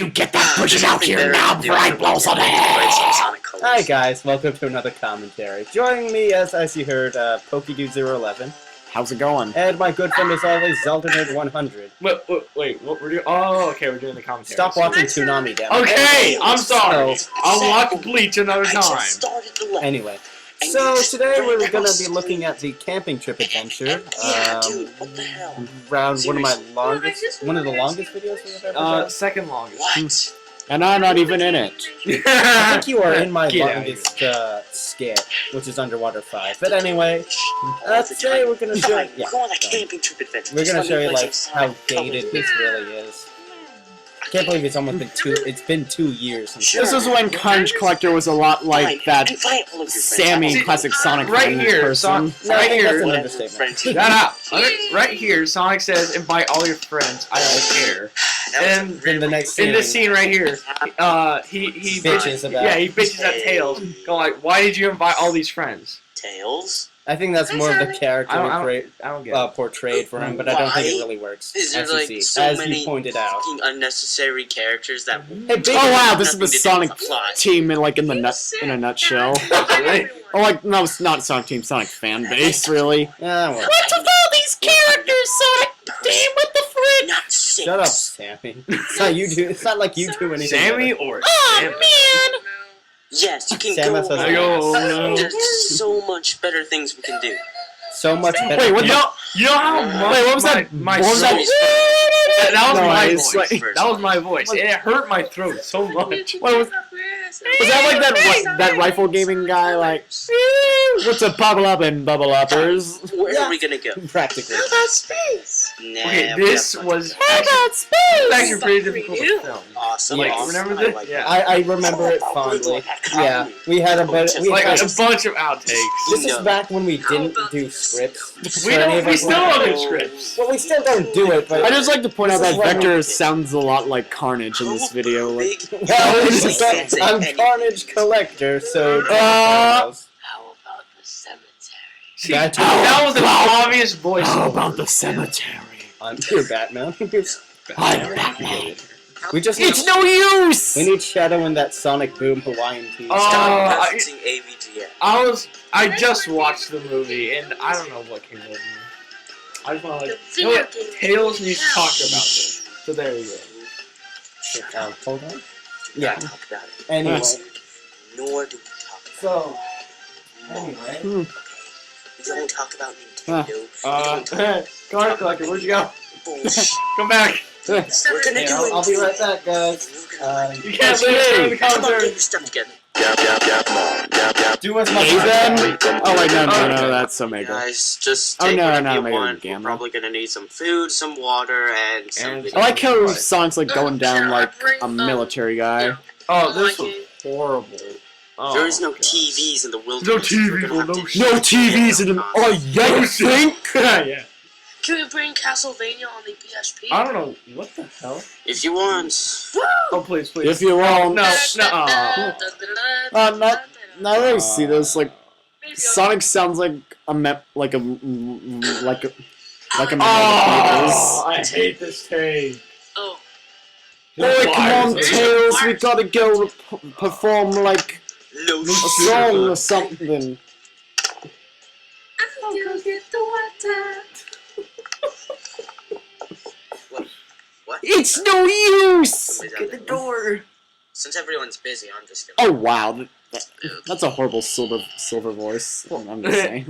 You get that person out here now before I blow some head! Hi guys, welcome to another commentary. Joining me, as you heard, PokeDude011. How's it going? And my good friend as always, Zeldanerd100. Wait, what we're doing? Oh, okay, we're doing the commentary. Stop watching Toonami, damn it. Okay, I'm sorry. I'll watch Bleach another time. Anyway, so today we're gonna be looking at the camping trip adventure. Around one of the longest videos we've ever done. Second longest. What? And I'm not even in it. I think you are in my longest skit, which is Underwater 5. But anyway, today we're gonna show we're gonna show you like how dated this really is. I can't believe it's almost been 2 years since This is when Carnage Collector was a lot like that Sammy in Classic Sonic right here, person. Right here. That's an understatement. Shut up. Right here, Sonic says, invite all your friends. I don't care. And in the next scene, in this scene right here, he bitches about. Yeah, he bitches at Tails. Going like, why did you invite all these friends? Tails? I think that's more of the character I don't get it. portrayed for him, but I don't think it really works. Is there as you like see, so as many you pointed out. unnecessary characters that? Oh wow, this is the Sonic team in a nutshell. Oh, like no, it's not Sonic team, Sonic fan base, really. Well. What's with all these characters, Sonic? Damn, what the frick? Not six. Shut up, Sammy. It's not you do. It's not like you do anything. Sammy or Oh man! Yes, you can Samus go. has an ass. There's so much better things we can do. So much better. Wait, what? You know how much? Wait, what was that? My What was that? That was No, my it's voice. like- That was my voice, and it hurt my throat so much. What was that like that rifle gaming guy like? What's up, bubble up and bubble uppers? Where are we gonna go? Practically. Space. Nah, Okay, we this got was Space. actually pretty difficult to film. awesome. Like, awesome. remember I this? like Yeah. I remember it fondly. Yeah, we had a bit. Like a bunch of outtakes. This is back when we didn't do scripts. We still don't do scripts. Well, we still don't do it, but I just like to point out This that is what Vector we- sounds a lot like Carnage in this video. Like, well, I'm Carnage Collector, so. How about the cemetery? See, That's- that was an obvious voice. how about the cemetery? I'm your Batman. I'm Batman. We just It's no use. we need Shadow in that Sonic Boom Hawaiian piece. Stop referencing AVGN. I just watched the movie, and I don't know what came over me. I just want to you know what? Tails needs to talk about this. So there you go. Hold on. Yeah. Yeah. Talk about it. Anyway, Nor do we talk about so it. anyway, We don't talk about Nintendo. We don't talk Card Collector, where'd you go? bullshit. Come back. We're gonna yeah, do it. I'll be right back, guys. You can't leave the Come on, commentary. get your stuff together. Do as much Aiden? Oh wait, no, that's Omega. Guys, just Oh, take no, whatever no, you Omega want. We're Gamma. probably gonna need some food, some water, and some And- video. I like how Sonic's like going down like a military guy. Oh, this was horrible. Oh, There is no God. TVs in the wilderness. No We're TV, gonna have no to shit. No TVs in them. Oh, yeah, you think? Yeah. Can we bring Castlevania on the PSP? I don't know. What the hell? If you want. Oh, please, please. If you want. No, no. Now that I see this, like Sonic sounds like a like a like a Oh, I hate this tape. Oh. Hey, come on, Tails, we gotta go perform like No a shit. song or something. I'll go get the water. What? It's no use. Somebody's out there. door. Since everyone's busy, I'm just gonna. Oh wow, that's a horrible silver voice. I'm just saying.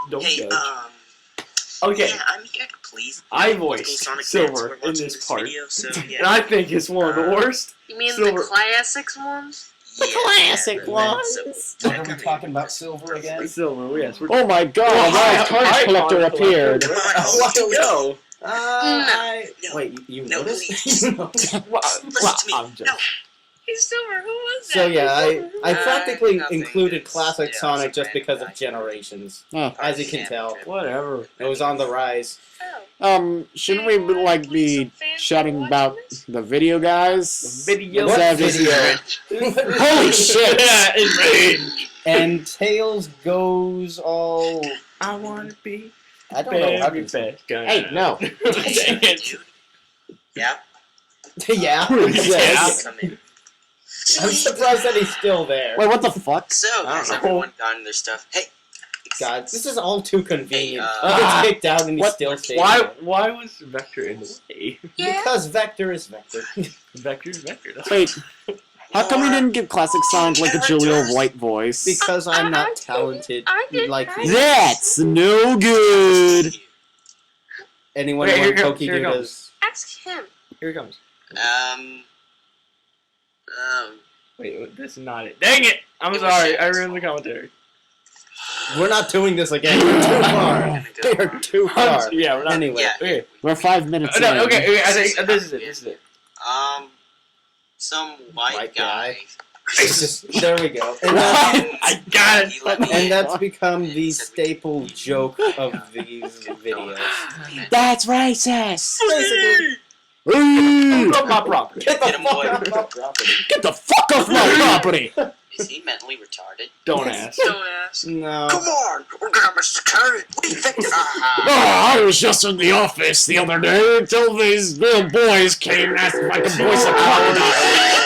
Don't Hey, judge. Yeah, I'm here to please. I local voiced Sonic fans Silver who are in watching this part. Video, so, And yeah. I think it's one of the worst. You mean Silver. the classics ones? Yeah, classic yeah, ones. so- What are we talking about Silver again? Silver, yes. We're Oh my god, a Carnage Collector appeared. Come on, What? No. No. Wait, you No, noticed? please. Well, Listen to me. I'm just. No. Hey, Silver, who was that? So yeah, I Uh, practically nothing. included It's- classic yeah, Sonic it's a just because of random generations. Oh. As you can tell, Whatever. it was on the rise. Oh. Shouldn't we like be chatting about the video guys? The video. What Instead of just- video? Holy shit! Yeah, it's rage. And Tails goes all. I wanna be. I don't know how to. bad guy. Hey, no. Dang it. Yeah. Yeah. Yes. Come in. I'm surprised that he's still there. Wait, what the fuck? So, has everyone gotten their stuff? Hey, God, this is all too convenient. Hey, He gets kicked out and he what- still stays Why there. was Vector in the way? Yeah. Because Vector is Vector. Vector's Vector. Wait, how come you didn't give Classic Sonic like a Julia White voice? Because I'm I not did. talented I did. like I you. That's no good! Anyone Wait, want here PokeDude comes. is... Ask him. Here it comes. Wait, this is not it. Dang it! I'm It was sorry, shit. I ruined the commentary. We're not doing this again. We're too far. We are too far. Yeah, we're not. Anyway. Yeah. Okay. We're 5 minutes in. No, okay, I think this is it. This is it. Some white White guy. It's just, there we go. And that's, I got it. He let me and in. that's become the staple joke of these videos. That's racist! Basically, Ooh, Off my property. get the Get him fuck away. out of my property. get the fuck off my property! Is he mentally retarded? Don't ask. Don't ask. No. Come on, we're gonna miscarry. What do you think? Oh, I was just in the office the other day until these little boys came and asked if I could voice a crocodile.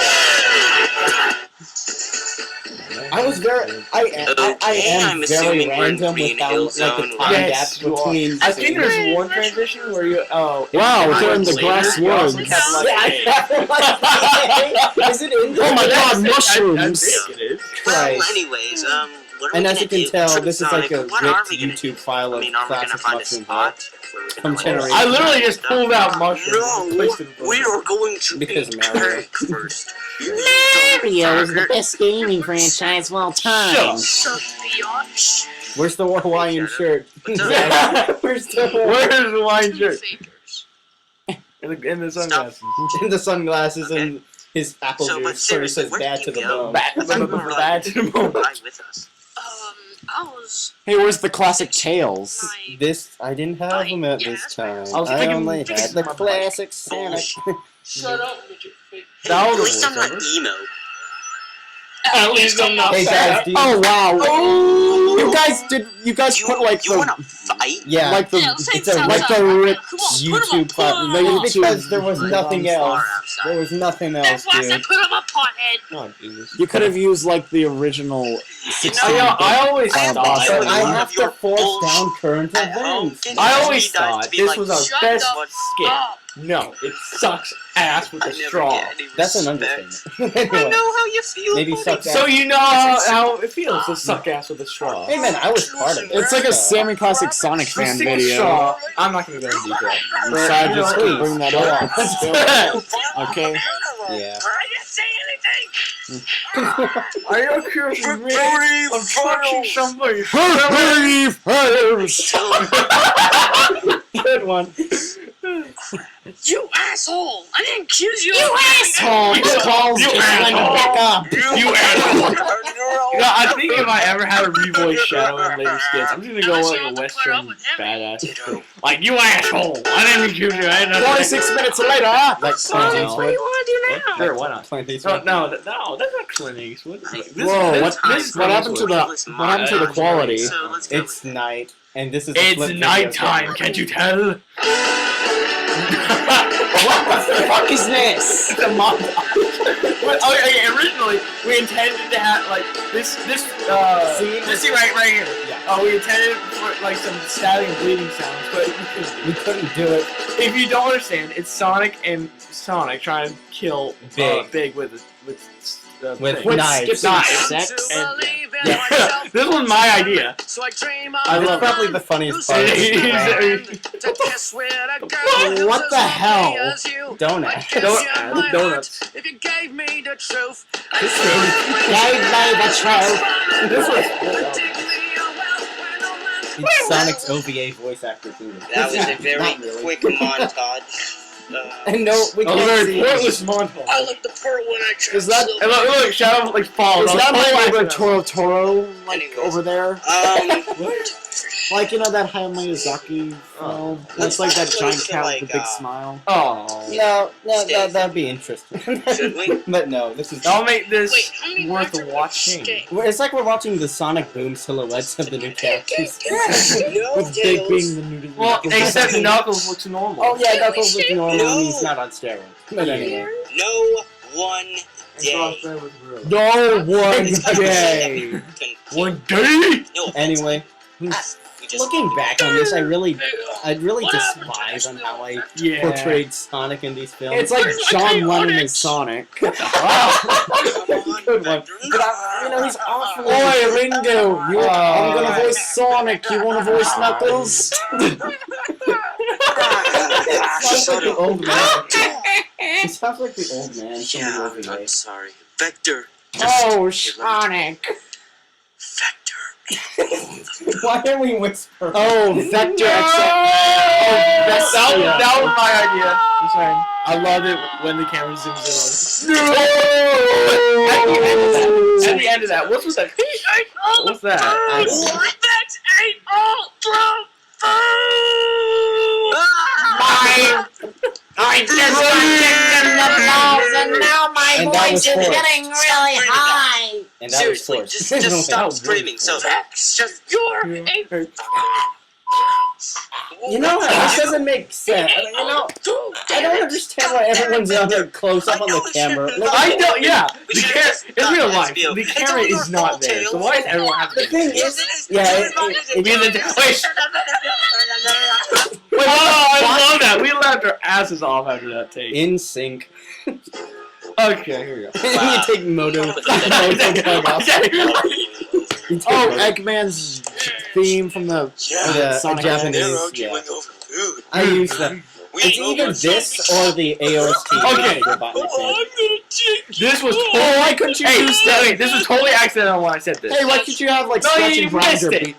I was very, I am I'm very assuming we're in random Green with how, Hill like, the Zone, time right? gap between I think scenes. there's one transition where you. Oh. Wow, it's they're in the later. grass You also woods. kept like, Yeah, hey. I have, is it in there? Oh my god, I mushrooms! think it is. Well, Christ. anyways, what are And we as you gonna can do? tell, Trip this is like a Sonic, what are ripped we gonna do? YouTube file I of mean, are we gonna classic find a mushroom spot where we From can generation. I literally just pulled out mushrooms. No, and placed them in we are going to Because eat Mario. cake first. Mario is the best gaming franchise of all time. Suck the ox. Where's the Hawaiian shirt? Where's Where's the Where's the wine shirt? Fakers. In the sunglasses. in the sunglasses and his apple So, but juice sort of seriously, says where bad did to the you go? bone. Bad to the bone. Ride with us. I was Hey, where's the classic Tails? my. This, I didn't have them at this time. I was I thinking- only had thinking the my classic Sonic. Shut up, midget fake. That was At least I'm not over. emo. At least I'm not Hey fat. guys, do you... Oh wow! Oh! You guys put like You wanna the fight? Yeah, like the Yeah, same it's a sounds like like- the rip Come on, YouTube put 'em part. on. the It's YouTube. because there was nothing else. Far outside. There was nothing else, That's why I dude. said put him up, pothead. Oh, Jesus. You could have used like the original You 16. know, I always Final thought. boss But I One have of to your force bullshit down current at home events. didn't I need always guys to thought be this like, was our shut best the skit. Up. No, it sucks ass with I a never straw. get any That's an respect. understatement. I Anyway. know how you feel. Maybe buddy. suck that. So you know how it feels to suck ass with a straw. Hey man, I was part of it. It's like a so- Sammy Classic Sonic Just fan stick a video. straw. I'm not gonna go into detail. Decide You know, just to please, bring that go up. Okay. Yeah. I didn't say anything. Are you curious with me? I'm touching somebody. Hurry first! Good one. You asshole! I didn't accuse you. You asshole! His balls You just went asshole. back up. You asshole. No, I think if I ever had a revoice Shadow in later skits, I'm just gonna go Unless like you a want to put up Western with him. badass. Like, you asshole! I didn't accuse you. I had nothing. 26 minutes later, huh? Like So, what do you Clint want to do now? Sure, why not? Eastwood. No, that's not Clint Eastwood. Whoa, what happened to the quality? So let's go It's night, and this is a It's flip video nighttime, game. can't you tell? What the fuck is this? It's a montage. But, okay, originally we intended to have like this Scene? this scene right here. Yeah. We intended for like some stabbing and bleeding sounds, but We couldn't do it. if you don't understand, it's Sonic and Sonic trying to kill Big with With thing. knives. Knives. Sex? And- Yeah. This was my idea. So I dream I of love probably the funniest part. What the hell? Don't ask. Donuts. If you gave me the truth, Gave me the truth. This was It's Sonic's OVA voice actor too. That was a very Not really. quick montage. And no, we a can't very see. pointless montage. I like the part when I tried Is that- And look, Shadow like falls. Is that my Oh, neighbor accident. Toro like Anyways. over there? What? Like, you know that Hayao Miyazaki film? It's like that giant cat with the big smile. Oh. No, that'd be interesting. Should we? But no, this is. That'll make this Wait, how many worth lives are watching. staying? It's like we're watching the Sonic Boom silhouettes of the new characters. No, With Big Tails. being the nudity. Well, except Knuckles looks normal. Oh yeah, Knuckles looks normal No. and he's not on steroids. But anyway. No one day. No one day. One day? No. Anyway. We just Looking back on this, I really despise on how I Yeah. portrayed Sonic in these films. It's like John Lennon is Sonic. Good one. But he's awful. Oi, Ringo! I'm gonna voice Sonic. You wanna voice Knuckles? Sounds like the old man. He sounds like the old man from the Yeah, movie. I'm sorry. Vector. Oh, Sonic. Vector. Why are we whispering? Oh, Vector. No! That was my idea. Just saying. I love it when the camera zooms in on it. No! At the end of that, what's with that? What's that? That's ate all the food! I just got kicked in the balls and now my And that voice was is forced. getting really high. And that Seriously, was forced. just stop That was screaming. So, just You're a You know, this doesn't make sense. I don't understand why everyone's out there close up on the camera. I know, yeah. We The should've camera, just in done real that life, video. the It's camera all your is not fault, there. So Tails. why does everyone have to The thing is, yeah, Wait, I love that. We laughed our asses off after that take. in sync. Okay, here we go. You take Moto plug off. Oh, Eggman's theme from the Yeah, Sonic Japanese, They're yeah. arguing over food. I use the. It's either this or the AOST. Okay. Robotnik thing. This was Oh, why couldn't you use that? wait, this was totally accidental when I said this. Hey, why can't you have like No, scratching you missed grinder it. beat?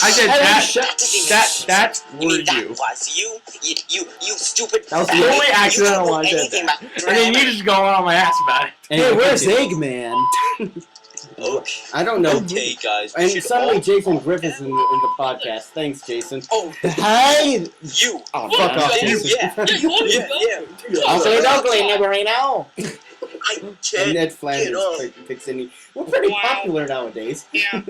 I said Hey, that. shut- That You were mean that you. was you stupid. That was fat totally idiot. accidental You when I don't know said anything that. about And then you grammar. just go on my ass about it. Hey, Anyway, where's continue. Eggman? Okay, I don't know. okay, guys. we And should suddenly all- Jason Griffith's in the podcast. Thanks, Jason. Oh, Hey! you. Oh, Fuck off, Yeah, Jason. yeah. Also, ugly, Neverino. I And can't. Ned Flanders Get off. picks any. We're pretty Wow. popular nowadays. Yeah,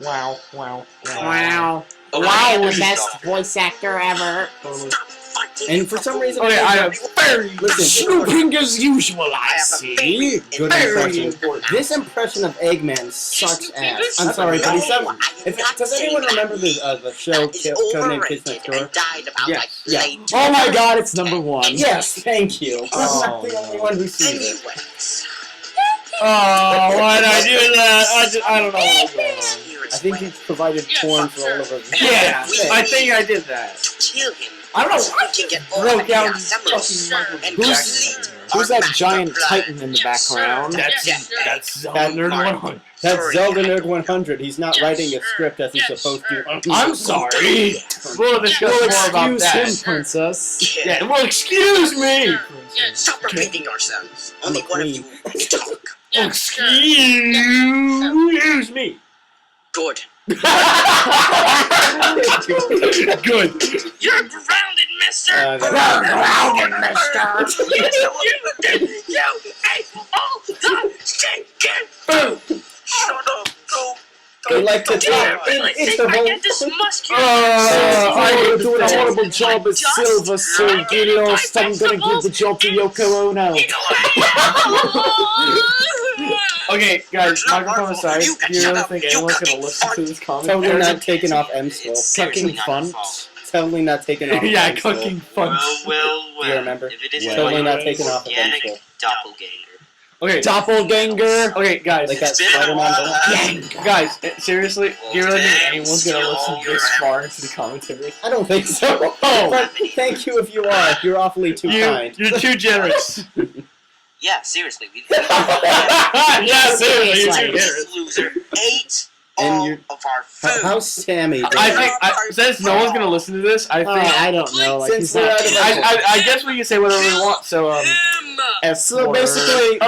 wow. Wow. Wow. Okay, I am the stop. best voice actor ever. Stop fighting. And for some reason, Okay, I am very listen. Snooping as usual, I I have a see. baby. Good very impression. important. This impression of Eggman sucks ass. I'm sorry, but he sounds. Does anyone remember the show Codename Kids Next Door? Died about Yes. like Yeah. late. Oh my god, it's number one. Yes, thank you. I'm Oh, not the only one who sees it. Anyways, Oh, why did I do that? I don't know what was going on. I think he's provided porn for all of us. Yeah, I think I did that. kill him. I don't know So why we can get all broke of down the this assemblies fucking Michael and Jackson. complete Who's that our giant master plan. titan in the background? That's That- Zeldanerd100. That's Sorry, Zeldanerd100. He's not writing a script as he's supposed to. I'm sorry. We'll discuss Well, more about excuse that. him, princess. Yeah, well, excuse me. Stop repeating yourselves. I'm Only a one of queen. you talk. Excuse me. Good. Good. You're grounded, mister! Grounded, mister. You ate all the stinking Boom. Shut up. Go. They like to Do you talk. really It's think the I whole. get this muscular? I You're hate doing a this. horrible job as Silver, so get lost. I'm gonna give the job to Yoko Ono. Okay, guys, It's not microphone our fault. aside, You do you shut really up. think You anyone's gonna cooking listen to fun. this comment? Totally not taken off M skull. Seriously Fucking not your fun. fault. Totally not taken off. Yeah, M skull. cooking fun. Well. Do you remember? If it isn't Totally what not it taken is, off of M organic skull. doppelganger. Okay, Doppelganger. okay, guys. Like that It's been a Spider-Man. while. Guys, seriously, do you really think anyone's gonna listen this far into the commentary? I don't think so. But thank you if you are. You're awfully too kind. You're too generous. Yeah, seriously. We Yeah, seriously, you're too generous. This loser ate And all you're- of our food. How's Sammy doing? I think, since no one's gonna listen to this, I think, I don't know. Like, Since he's we're not. out of I guess we can say whatever we want. So, So basically,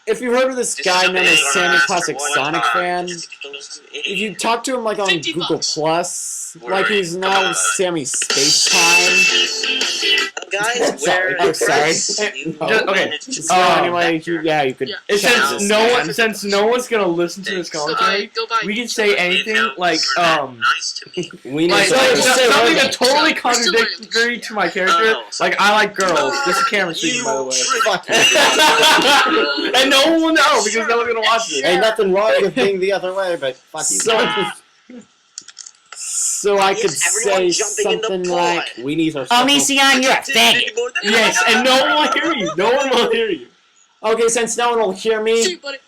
if you've heard of this guy known as Sammy Classic Sonic Fan, if you talk to him like on Google Plus, like he's now Sammy Space Time. Guys, Sorry. where? I'm sorry. Okay. So anyway, you could. Since no one's gonna listen to this commentary, we can say anything like We like need to something that's totally contradictory to my character. Like I like girls. This is camera speaking, by the way. Fuck you. And no one will know because no one's gonna watch this. Ain't nothing wrong with being the other way, but fuck you. So I could say something like, We need our Onision, you're a faggot. Yes, and no one will hear you. No one will hear you. okay, since no one will hear me, See, buddy.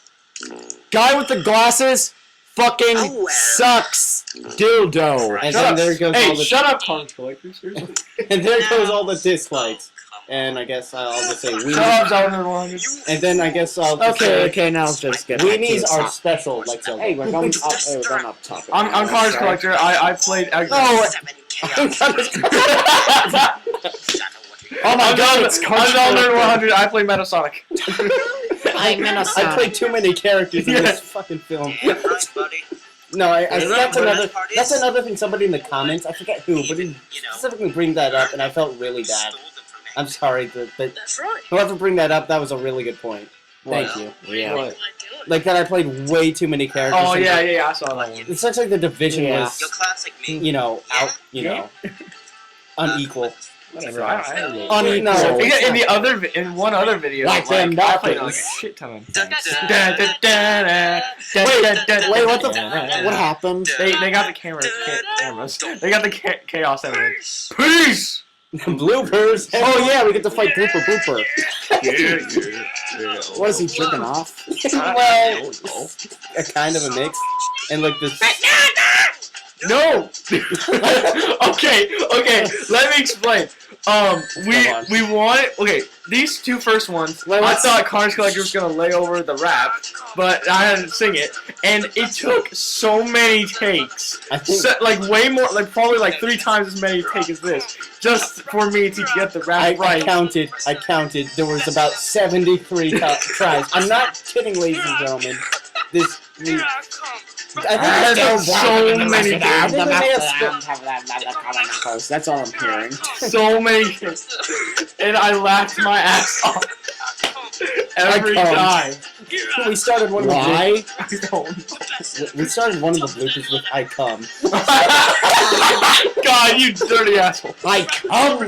guy with the glasses fucking sucks dildo. And Shut then up. there goes Hey, all the shut up, Cards Collector. Seriously. and there goes all the dislikes. And I guess I'll just say we Shut up, Zeldanerd100. and then I guess I'll just Okay, say now just get we back to need the our top. special like Zelda. Hey, we're going up. Hey, we're going up topic. I'm Cards Collector. I played. Oh my God, it's I'm Zeldanerd100. I played Metasonic. I'm I Minnesota. played too many characters in this fucking film. No, that's another thing somebody in the comments, I forget who, but he specifically bring that up and I felt really bad. I'm sorry, but That's right. whoever bring that up, that was a really good point. Thank you. Yeah. What? Like that I played way too many characters. Oh and yeah, I saw that one. It sucks like the division was, classic me. you know, unequal. Whatever. Unequal. In one other video, Like them I played like a Dolphins. shit ton of Dun, times. dun, Wait, what the? What happened? They got the cameras. They got the chaos evidence. Peace. Bloopers. Oh yeah, we get to fight Blooper Blooper. Yeah. What is he jerking off? Well, a kind of a mix. And like this. No. okay. Let me explain. We wanted. Okay, these two first ones. I thought Cards Collector was gonna lay over the rap, but I had to sing it, and it took so many takes. I think Like way more, like probably like 3 times as many takes as this, just for me to get the rap I right. counted. There was about 73 tries. I'm not kidding, ladies and gentlemen. I think so many I think we may have spent That's all I'm hearing. So many takes, and I laughed my ass off every can't. time. we started one of the Why? we started one of the bloopers with I come. God, you dirty asshole. I come.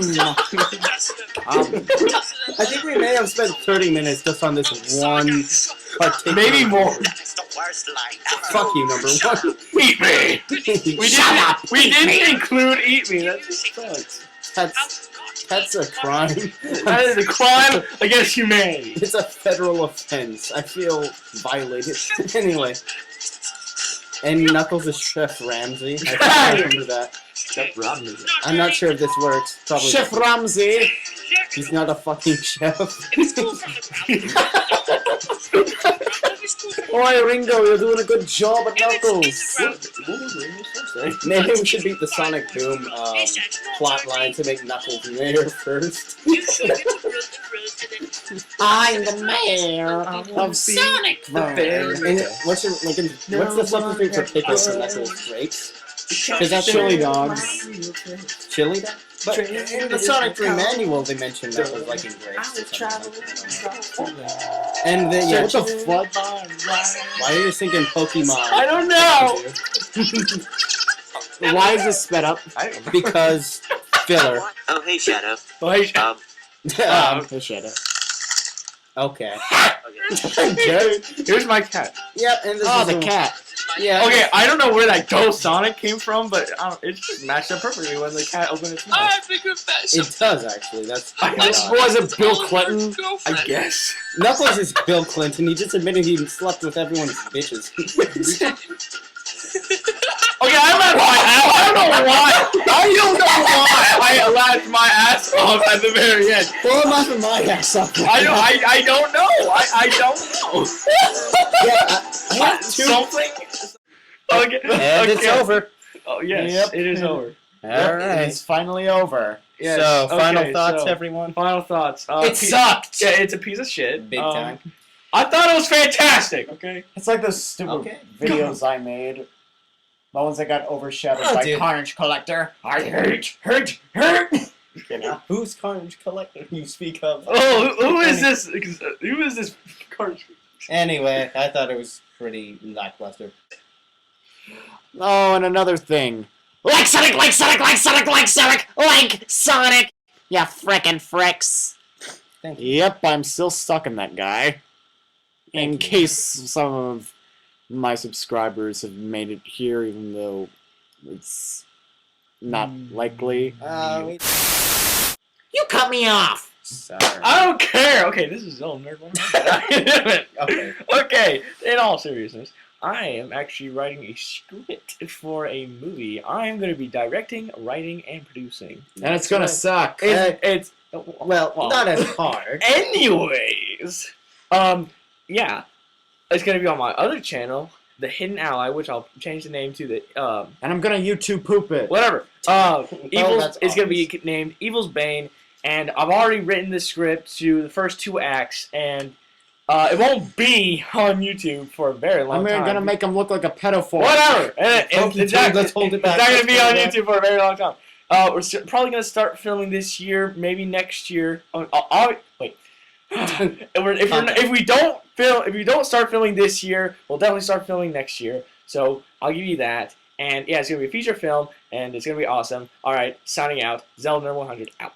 I think we may have spent 30 minutes just on this one particular. Maybe more. Fuck you, number one. Eat me. We didn't include eat me. That just sucks. That's a crime. That is a crime against humanity. It's a federal offense. I feel violated. Anyway. And Knuckles is Chef Ramsay. I can't remember that. I'm not sure if this works. Probably Chef not. Ramsay. He's not a fucking chef. Oi, Ringo, you're doing a good job at Knuckles. Maybe we should beat the Sonic Boom plot line to make Knuckles mayor first. I'm the mayor of Sonic. And what's the substitute for pickles for Knuckles? Grapes? Because that's Chili dogs. Chili dog? But in the Sonic 3 manual, they mentioned that was like in grapes or something. And then, yeah, What the fuck? why are you thinking Pokemon? I don't know. Why is this sped up? Because filler. Oh, hey, Shadow. Like, Hey, Shadow. Okay. here's my cat. Yep, and this Oh, is the cat. Yeah. Okay, I don't know where that ghost Sonic came from, but it just matched up perfectly when the cat opened its mouth. I think of that. It does, actually. That's Was it Bill Clinton? I guess. Knuckles is Bill Clinton. He just admitted he slept with everyone's bitches. Okay, I laughed my ass. I don't know why. I laughed my ass off at the very end. Well, I'm laughing my ass off. I don't know. I don't know. Yeah, I have two. Something. Okay. And it's over. Oh yes, Yep. it is over. Alright. It's finally over. Yes. So, final okay, thoughts, so, everyone? Final thoughts. It sucked! Yeah, it's a piece of shit. Big time. I thought it was fantastic. Okay. It's like those stupid videos I made. The ones that got overshadowed by Carnage Collector. I hurt. You know? Who's Carnage Collector you speak of? Oh, who is this? Who is this Carnage? Anyway, I thought it was pretty lackluster. Oh, and another thing. Like Sonic! Yeah, frickin' fricks. Thank you. Yep, I'm still stuck in that guy. In case some of my subscribers have made it here, even though it's not likely. You cut me off! Sorry. I don't care. Okay, this is Zeldanerd100. Okay. In all seriousness, I am actually writing a script for a movie. I'm going to be directing, writing, and producing. And it's gonna suck. It's well, not as hard. Anyways, yeah, it's going to be on my other channel, The Hidden Ally, which I'll change the name to the And I'm gonna YouTube poop it. whatever. Evil's that's is going to be named Evil's Bane, and I've already written the script to the first 2 acts, and it won't be on YouTube for a very long time. I'm gonna make him look like a pedophile. Whatever. Exactly. Let's hold it It's back. not going to be on YouTube for a very long time. We're probably going to start filming this year, maybe next year. Wait. If we don't start filming this year, we'll definitely start filming next year. So I'll give you that. And yeah, it's gonna be a feature film, and it's gonna be awesome. All right, signing out. Zeldanerd100 out.